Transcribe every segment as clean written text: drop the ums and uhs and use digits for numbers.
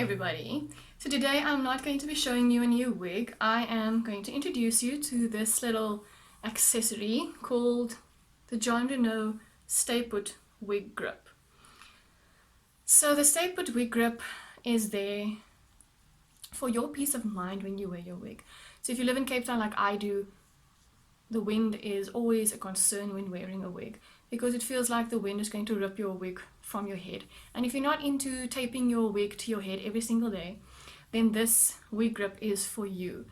everybody. So today I'm not going to be showing you a new wig. I am going to introduce you to this little accessory called the Jon Renau Stay Put Wig Grip. So the Stay Put Wig Grip is there for your peace of mind when you wear your wig. So if you live in Cape Town like I do, the wind is always a concern when wearing a wig because it feels like the wind is going to rip your wig from your head. And if you're not into taping your wig to your head every single day, then this wig grip is for you.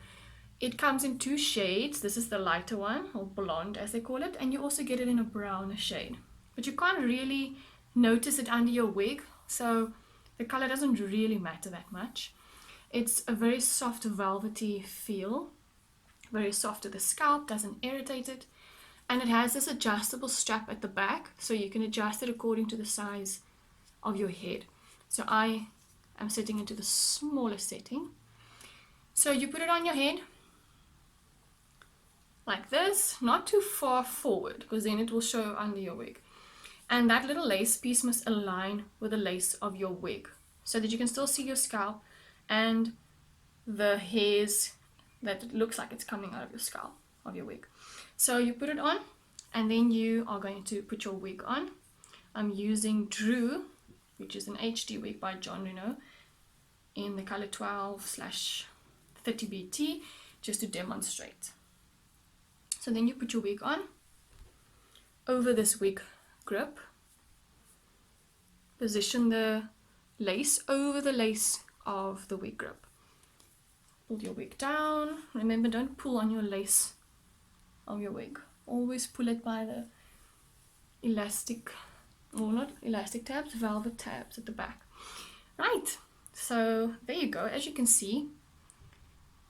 It comes in two shades. This is the lighter one, or blonde as they call it, and you also get it in a brown shade. But you can't really notice it under your wig, so the color doesn't really matter that much. It's a very soft velvety feel, very soft to the scalp, doesn't irritate it, and it has this adjustable strap at the back, so you can adjust it according to the size of your head. So I am setting into the smallest setting. So you put it on your head like this, not too far forward because then it will show under your wig. And that little lace piece must align with the lace of your wig so that you can still see your scalp and the hairs that it looks like it's coming out of your scalp, of your wig. So you put it on and then you are going to put your wig on. I'm using Drew, which is an HD wig by Jon Renau in the color 12/30BT, just to demonstrate. So then you put your wig on over this wig grip. Position the lace over the lace of the wig grip. Pull your wig down. Remember, don't pull on your lace of your wig. Always pull it by the elastic, or not elastic tabs, velvet tabs at the back. Right, so there you go. As you can see,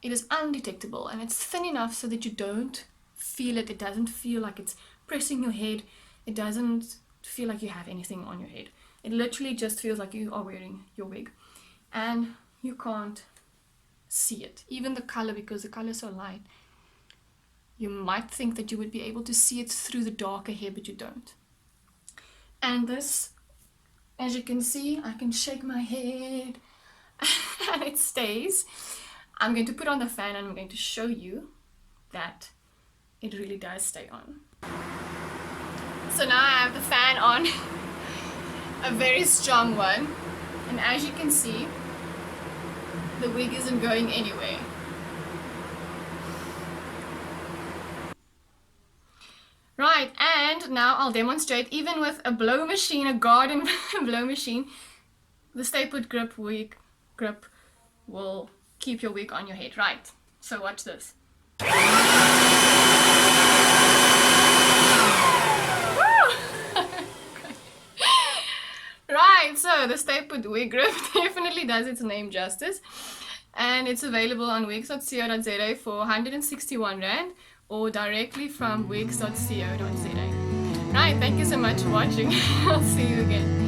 it is undetectable and it's thin enough so that you don't feel it. It doesn't feel like it's pressing your head. It doesn't feel like you have anything on your head. It literally just feels like you are wearing your wig and you can't see it. Even the color, because the color is so light, you might think that you would be able to see it through the darker hair, but you don't. And this, as you can see, I can shake my head and it stays. I'm going to put on the fan and I'm going to show you that it really does stay on. So now I have the fan on, a very strong one, and as you can see, the wig isn't going anywhere. Right, and now I'll demonstrate, even with a blow machine, a garden blow machine, the Stay Put Grip wig grip will keep your wig on your head. Right, so watch this. Right, so the Stay Put Wig Grip definitely does its name justice, and it's available on wigs.co.za for 161 Rand or directly from wigs.co.za. Right, thank you so much for watching. I'll see you again.